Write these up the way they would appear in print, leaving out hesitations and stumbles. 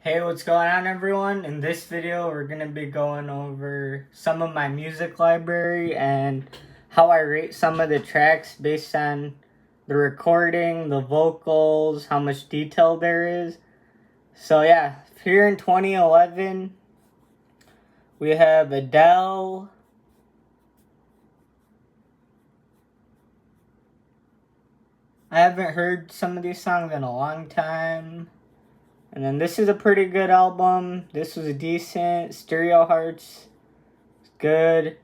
Hey, what's going on everyone? In this video, we're going to be going over some of my music library and how I rate some of the tracks based on the recording, the vocals, how much detail there is. So yeah, here in 2011, we have Adele, I haven't heard some of these songs in a long time. And then this is a pretty good album. This was decent. Stereo Hearts, good.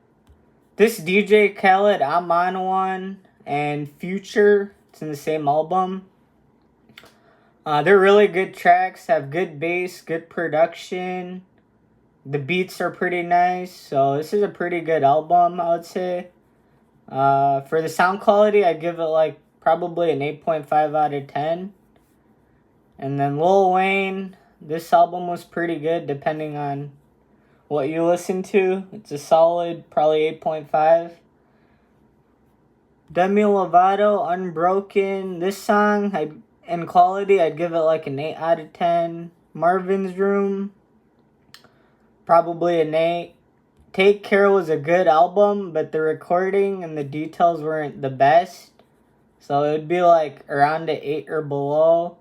This DJ Khaled, I'm on one, and Future, it's in the same album. They're really good tracks, have good bass, good production. The beats are pretty nice, so this is a pretty good album, I would say. For the sound quality, I give it like probably an 8.5 out of 10. And then Lil Wayne, this album was pretty good depending on what you listen to. It's a solid, probably 8.5. Demi Lovato, Unbroken. This song, in quality, I'd give it like an 8 out of 10. Marvin's Room, probably an 8. Take Care was a good album, but the recording and the details weren't the best. So it would be like around an 8 or below.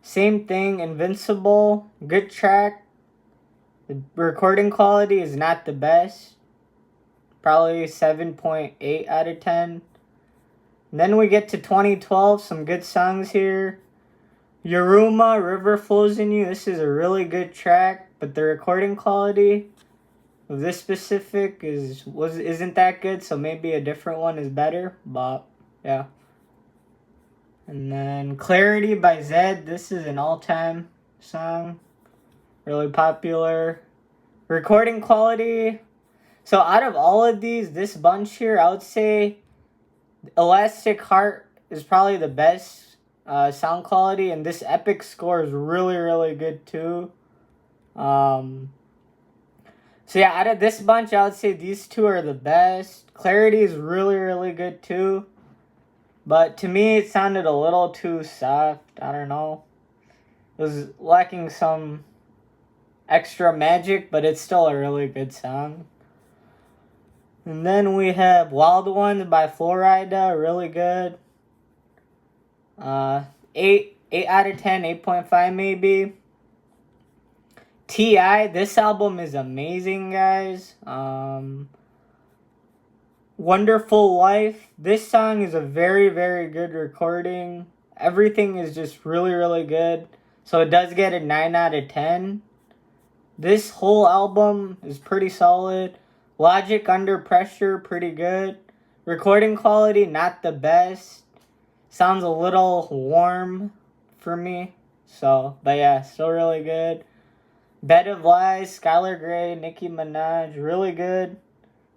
Same thing, Invincible, good track. The recording quality is not the best. Probably 7.8 out of 10. And then we get to 2012, some good songs here. Yuruma, River Flows in You. This is a really good track, but the recording quality of this specific isn't that good, so maybe a different one is better, but yeah. And then Clarity by Zedd. This is an all-time song. Really popular. Recording quality. So out of all of these, this bunch here, I would say Elastic Heart is probably the best sound quality, and this Epic Score is really, really good too. So yeah, out of this bunch, I would say these two are the best. Clarity is really, really good too. But to me, it sounded a little too soft. I don't know. It was lacking some extra magic, but it's still a really good song. And then we have Wild Ones by Florida, really good. 8 out of 10, 8.5 maybe. T.I., this album is amazing, guys. Wonderful Life. This song is a very, very good recording. Everything is just really, really good. So it does get a 9 out of 10. This whole album is pretty solid. Logic Under Pressure, pretty good. Recording quality, not the best. Sounds a little warm for me. So, but yeah, still really good. Bed of Lies, Skylar Grey, Nicki Minaj, really good.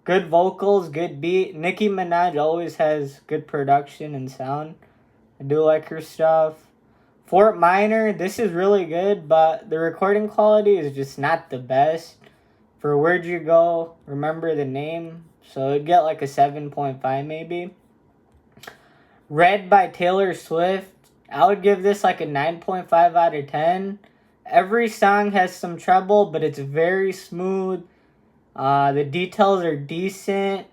Good vocals, good beat. Nicki Minaj always has good production and sound. I do like her stuff. Fort Minor, this is really good, but the recording quality is just not the best. For Where'd You Go, Remember the Name, so it'd get like a 7.5 maybe. Red by Taylor Swift, I would give this like a 9.5 out of 10. Every song has some treble, but it's very smooth. The details are decent.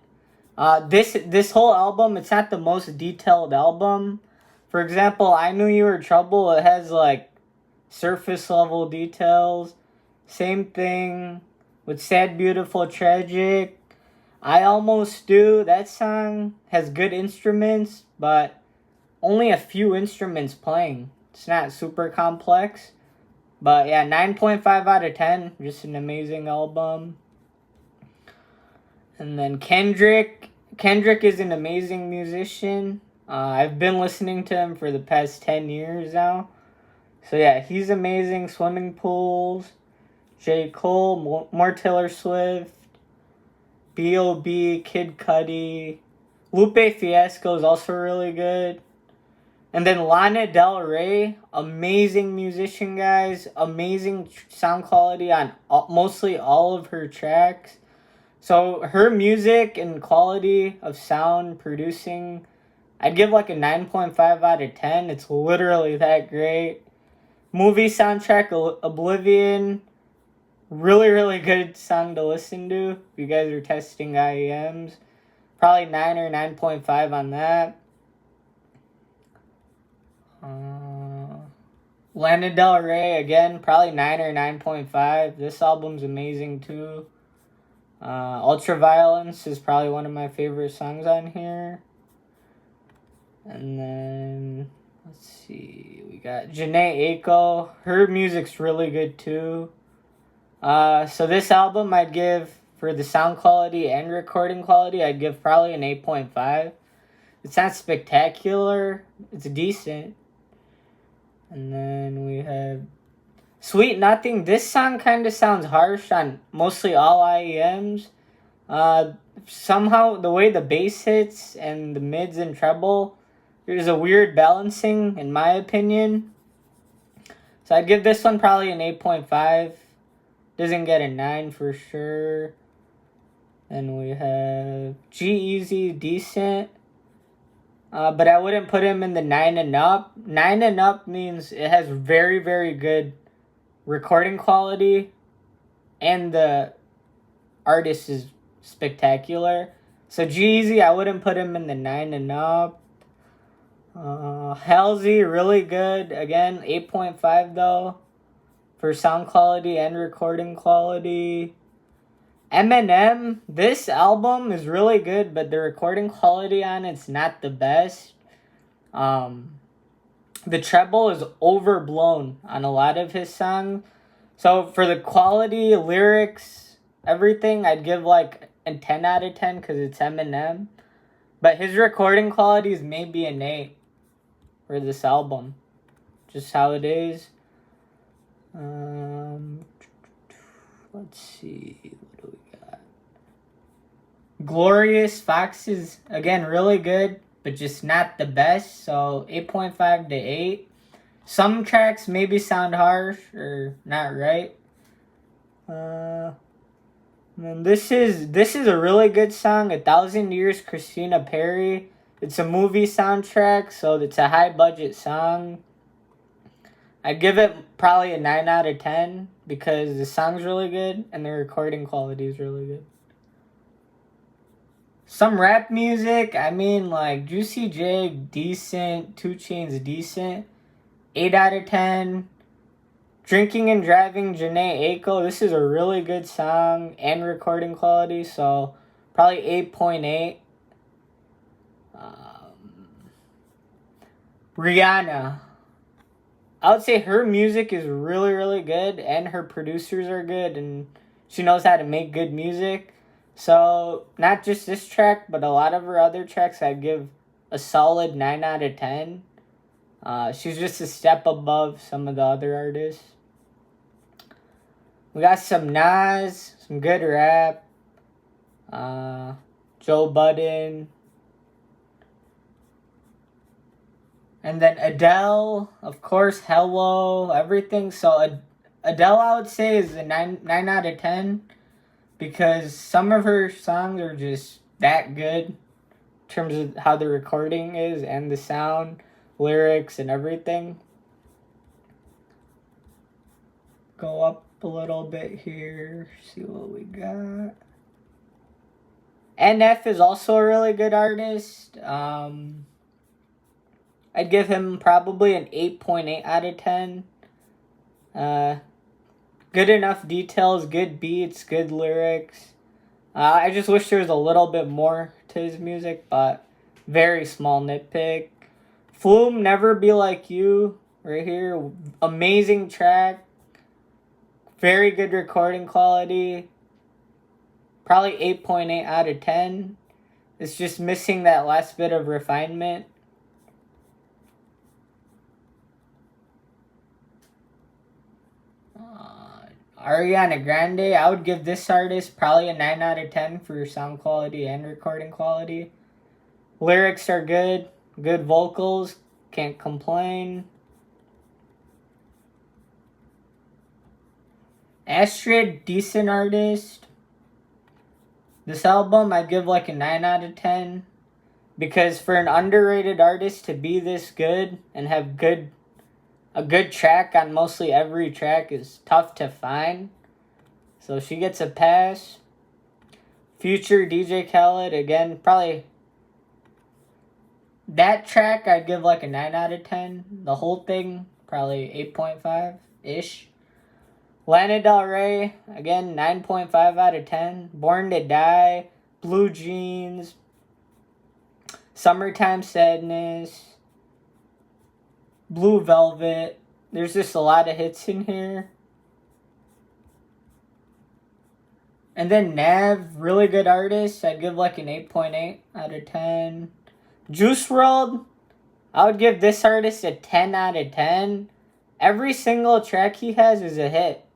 This whole album, it's not the most detailed album. For example, I Knew You Were Trouble, it has like surface level details. Same thing with Sad, Beautiful, Tragic. I Almost Do, that song has good instruments, but only a few instruments playing. It's not super complex. But yeah, 9.5 out of 10. Just an amazing album. And then Kendrick. Kendrick is an amazing musician. I've been listening to him for the past 10 years now. So yeah, he's amazing. Swimming Pools. J. Cole. More Taylor Swift. B.O.B. Kid Cudi. Lupe Fiasco is also really good. And then Lana Del Rey. Amazing musician, guys. Amazing sound quality on mostly all of her tracks. So her music and quality of sound producing, I'd give like a 9.5 out of 10. It's literally that great. Movie soundtrack Oblivion. Really, really good song to listen to. If you guys are testing IEMs. Probably 9 or 9.5 on that. Lana Del Rey, again, probably 9 or 9.5. This album's amazing too. Ultraviolence is probably one of my favorite songs on here. And then, let's see, we got Jhené Aiko. Her music's really good too. So this album I'd give, for the sound quality and recording quality, I'd give probably an 8.5. It's not spectacular. It's decent. And then we have Sweet Nothing. This song kind of sounds harsh on mostly all IEMs. Somehow the way the bass hits and the mids and treble, there's a weird balancing in my opinion. So I'd give this one probably an 8.5. Doesn't get a 9 for sure. Then we have G-Eazy, decent. But I wouldn't put him in the 9 and up. 9 and up means it has very, very good recording quality. And the artist is spectacular. So G-Eazy, I wouldn't put him in the 9 and up. Halsey, really good. Again, 8.5 though. For sound quality and recording quality. Eminem, this album is really good, but the recording quality on it's not the best. The treble is overblown on a lot of his songs. So for the quality, lyrics, everything, I'd give like a 10 out of 10 because it's Eminem. But his recording quality is maybe an 8 for this album. Just how it is. Let's see, what do we got? Glorious Fox is, again, really good, but just not the best, so 8.5 to 8. Some tracks maybe sound harsh or not right. And this is a really good song, 1,000 Years, Christina Perri. It's a movie soundtrack, so it's a high budget song. I'd give it probably a 9 out of 10 because the song's really good and the recording quality is really good. Some rap music, I mean, like Juicy J, decent. 2 Chainz, decent. 8 out of 10. Drinking and Driving, Jhené Aiko. This is a really good song and recording quality, so probably 8.8. Rihanna. I would say her music is really, really good, and her producers are good, and she knows how to make good music. So, not just this track, but a lot of her other tracks, I'd give a solid 9 out of 10. She's just a step above some of the other artists. We got some Nas, some good rap. Joe Budden. And then Adele, of course, Hello, everything. So Adele, I would say, is a 9 out of 10 because some of her songs are just that good in terms of how the recording is and the sound, lyrics, and everything. Go up a little bit here, see what we got. NF is also a really good artist. I'd give him probably an 8.8 out of 10. Good enough details, good beats, good lyrics. I just wish there was a little bit more to his music, but very small nitpick. Flume, Never Be Like You, right here. Amazing track. Very good recording quality. Probably 8.8 out of 10. It's just missing that last bit of refinement. Ariana Grande, I would give this artist probably a 9 out of 10 for sound quality and recording quality. Lyrics are good. Good vocals. Can't complain. Astrid, decent artist. This album, I'd give like a 9 out of 10. Because for an underrated artist to be this good and have good a good track on mostly every track is tough to find. So she gets a pass. Future DJ Khaled, again, probably that track I'd give like a 9 out of 10. The whole thing, probably 8.5-ish. Lana Del Rey, again, 9.5 out of 10. Born to Die, Blue Jeans, Summertime Sadness, Blue Velvet. There's just a lot of hits in here. And then Nav, really good artist. I'd give like an 8.8 out of 10. Juice WRLD, I would give this artist a 10 out of 10. Every single track he has is a hit.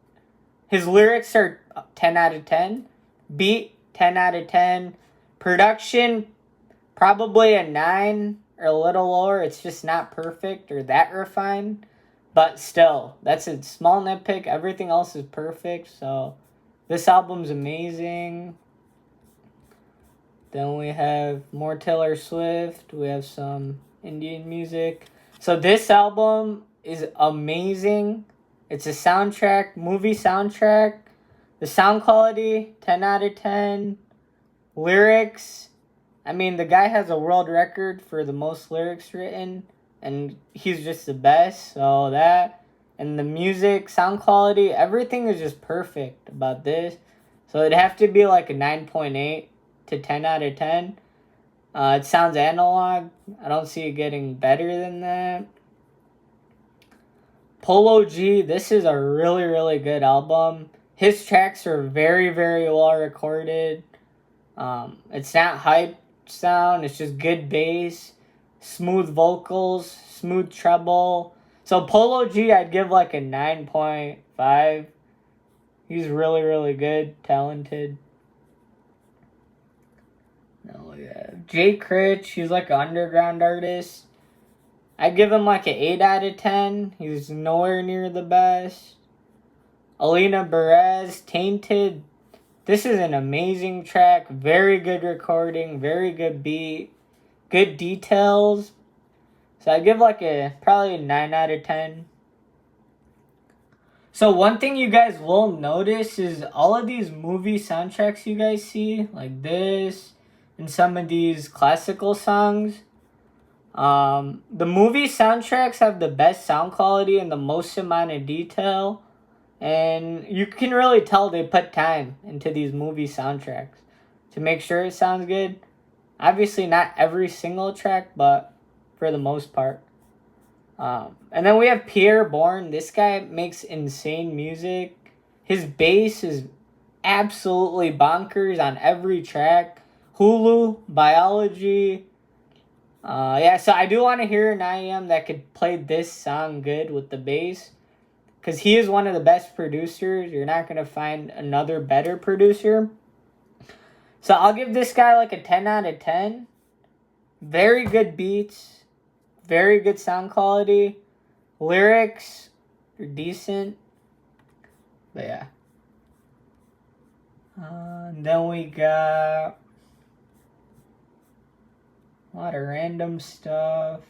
His lyrics are 10 out of 10. Beat, 10 out of 10. Production, probably a 9 or a little lower. It's just not perfect or that refined. But still, that's a small nitpick. Everything else is perfect. So this album's amazing. Then we have more Taylor Swift. We have some Indian music. So this album is amazing. It's a soundtrack, movie soundtrack. The sound quality, 10 out of 10. Lyrics, I mean, the guy has a world record for the most lyrics written, and he's just the best. So that, and the music, sound quality, everything is just perfect about this. So it'd have to be like a 9.8 to 10 out of 10. It sounds analog. I don't see it getting better than that. Polo G, this is a really, really good album. His tracks are very, very well recorded. It's not hype sound. It's just good bass, smooth vocals, smooth treble. So Polo G, I'd give like a 9.5. He's really, really good, talented. No, yeah. Jay Critch, he's like an underground artist. I'd give him like an 8 out of 10. He's nowhere near the best. Alina Perez, Tainted. This is an amazing track. Very good recording. Very good beat. Good details. So I'd give like probably a 9 out of 10. So one thing you guys will notice is all of these movie soundtracks you guys see, like this, and some of these classical songs, the movie soundtracks have the best sound quality and the most amount of detail. And you can really tell they put time into these movie soundtracks to make sure it sounds good. Obviously not every single track, but for the most part. And then we have Pierre Bourne. This guy makes insane music. His bass is absolutely bonkers on every track. Hulu, Biology. Yeah, so I do want to hear an IEM that could play this song good with the bass. Because he is one of the best producers. You're not going to find another better producer. So I'll give this guy like a 10 out of 10. Very good beats. Very good sound quality. Lyrics are decent. But yeah. And then we got a lot of random stuff.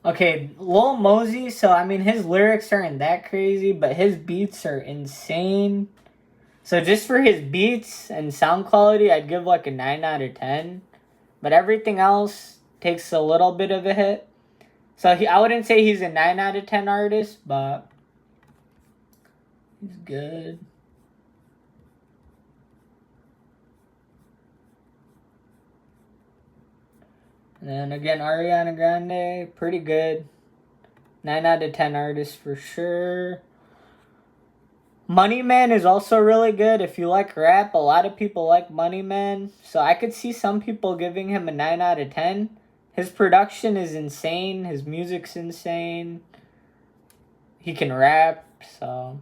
Okay, Lil Mosey, so I mean his lyrics aren't that crazy, but his beats are insane. So just for his beats and sound quality, I'd give like a 9 out of 10. But everything else takes a little bit of a hit. So I wouldn't say he's a 9 out of 10 artist, but he's good. And then again, Ariana Grande, pretty good. 9 out of 10 artist for sure. Money Man is also really good. If you like rap, a lot of people like Money Man. So I could see some people giving him a 9 out of 10. His production is insane. His music's insane. He can rap, so...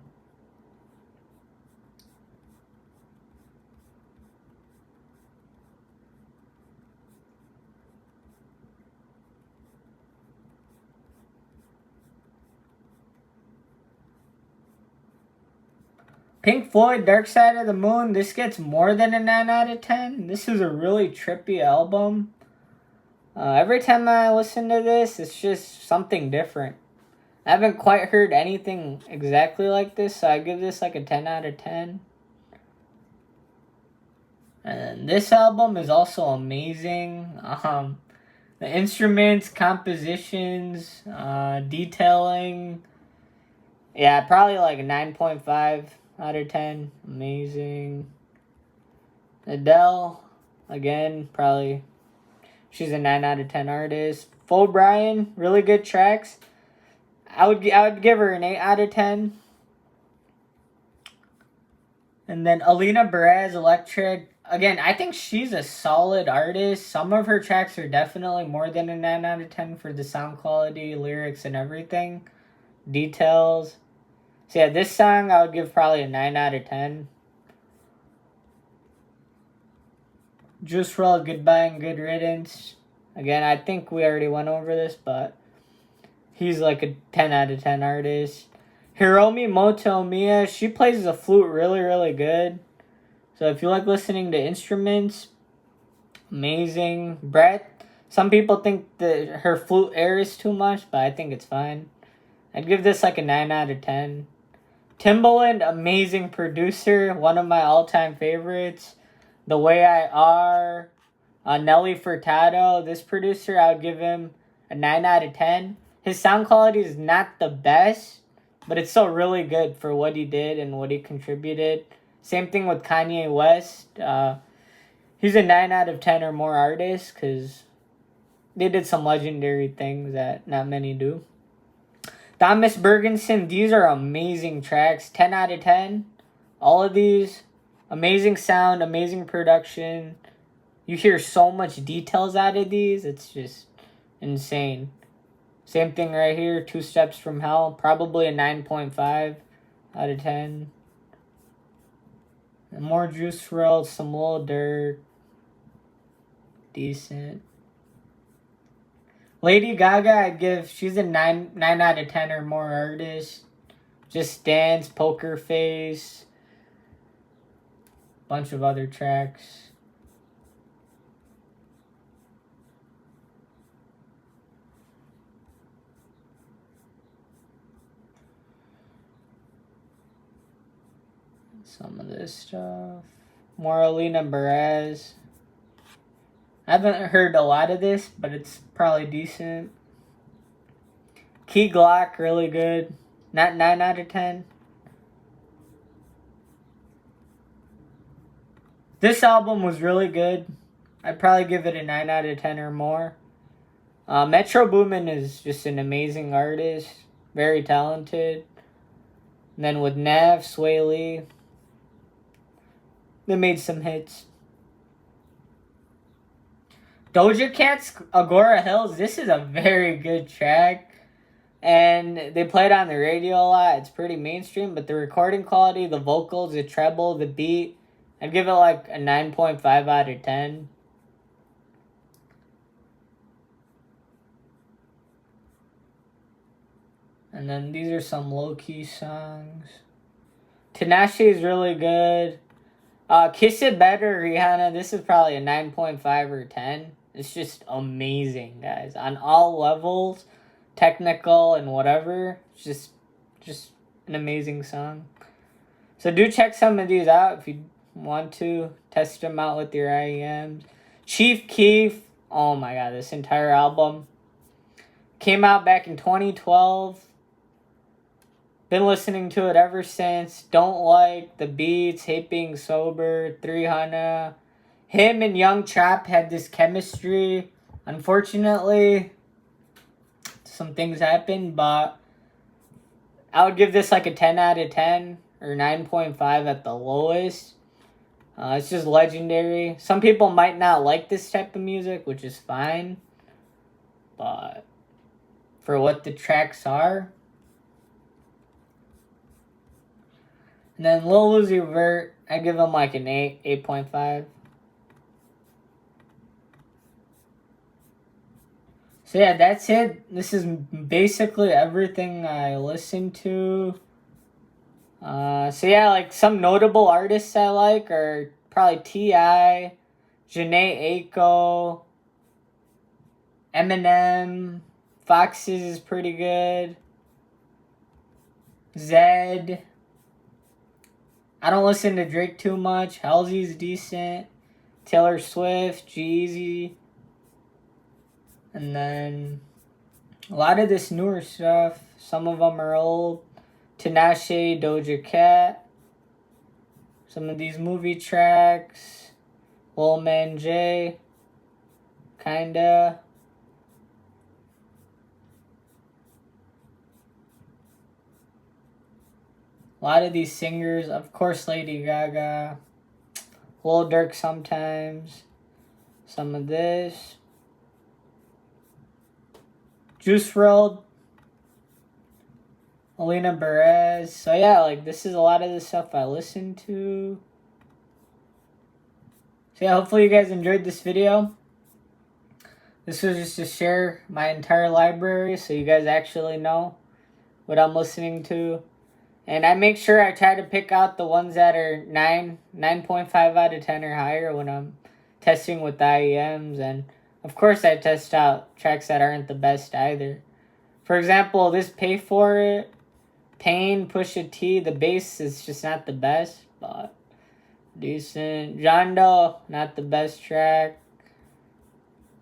Pink Floyd, Dark Side of the Moon, this gets more than a 9 out of 10. This is a really trippy album. Every time I listen to this, it's just something different. I haven't quite heard anything exactly like this, so I give this like a 10 out of 10. And this album is also amazing. The instruments, compositions, detailing. Yeah, probably like a 9.5 out of 10. Amazing. Adele, again, probably she's a 9 out of 10 artist. Fo Brian, really good tracks. I would give her an 8 out of 10. And then Alina Perez, Electric. Again, I think she's a solid artist. Some of her tracks are definitely more than a 9 out of 10 for the sound quality, lyrics, and everything. Details. So yeah, this song I would give probably a 9 out of 10. Juice WRLD, Goodbye and Good Riddance. Again, I think we already went over this, but he's like a 10 out of 10 artist. Hiromi Motomiya, she plays the flute really, really good. So if you like listening to instruments, amazing. Brett, some people think that her flute air is too much, but I think it's fine. I'd give this like a 9 out of 10. Timbaland, amazing producer, one of my all-time favorites. The Way I Are, Nelly Furtado, this producer, I would give him a 9 out of 10. His sound quality is not the best, but it's still really good for what he did and what he contributed. Same thing with Kanye West. He's a 9 out of 10 or more artist because they did some legendary things that not many do. Thomas Bergenson, these are amazing tracks. 10 out of 10. All of these, amazing sound, amazing production. You hear so much details out of these. It's just insane. Same thing right here, Two Steps from Hell. Probably a 9.5 out of 10. And more Juice WRLD, some Lil Durk. Decent. Lady Gaga, I'd give, she's a 9 out of 10 or more artist. Just Dance, Poker Face, bunch of other tracks. Some of this stuff. More Alina Perez. I haven't heard a lot of this, but it's probably decent. Key Glock, really good. Not 9 out of 10. This album was really good. I'd probably give it a 9 out of 10 or more. Metro Boomin is just an amazing artist. Very talented. And then with Nav, Sway Lee, they made some hits. Doja Cat's Agora Hills, this is a very good track. And they play it on the radio a lot. It's pretty mainstream, but the recording quality, the vocals, the treble, the beat, I'd give it like a 9.5 out of 10. And then these are some low-key songs. Tinashe is really good. Kiss It Better, Rihanna, this is probably a 9.5 or 10. It's just amazing, guys. On all levels, technical and whatever. It's just an amazing song. So do check some of these out if you want to. Test them out with your IEMs. Chief Keef, oh my god, this entire album came out back in 2012. Been listening to it ever since. Don't Like, The Beats, Hate Being Sober, 300. Him and Young Chop had this chemistry. Unfortunately, some things happened, but I would give this like a 10 out of 10 or 9.5 at the lowest. It's just legendary. Some people might not like this type of music, which is fine. But for what the tracks are. And then Lil Uzi Vert, I give him like an 8, 8.5. So yeah, that's it. This is basically everything I listen to. So yeah, like some notable artists I like are probably T.I., Jhené Aiko, Eminem, Foxes is pretty good. Zed. I don't listen to Drake too much. Halsey's decent. Taylor Swift, Jeezy. And then a lot of this newer stuff. Some of them are old. Tinashe, Doja Cat. Some of these movie tracks. Lil Man J. Kinda. A lot of these singers, of course, Lady Gaga, Lil Durk sometimes, some of this, Juice WRLD, Alina Perez. So yeah, like this is a lot of the stuff I listen to. So yeah, hopefully you guys enjoyed this video. This was just to share my entire library so you guys actually know what I'm listening to. And I make sure I try to pick out the ones that are 9.5 out of 10 or higher when I'm testing with the IEMs. And of course I test out tracks that aren't the best either. For example, this Pay For It, Pain, Pusha T, the bass is just not the best, but decent. Jondo, not the best track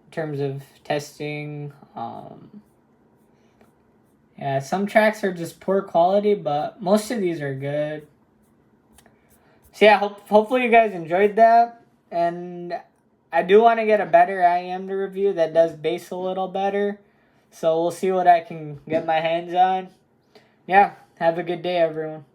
in terms of testing. Yeah, some tracks are just poor quality, but most of these are good. So yeah, hopefully you guys enjoyed that. And I do want to get a better IEM to review that does bass a little better. So we'll see what I can get my hands on. Yeah, have a good day, everyone.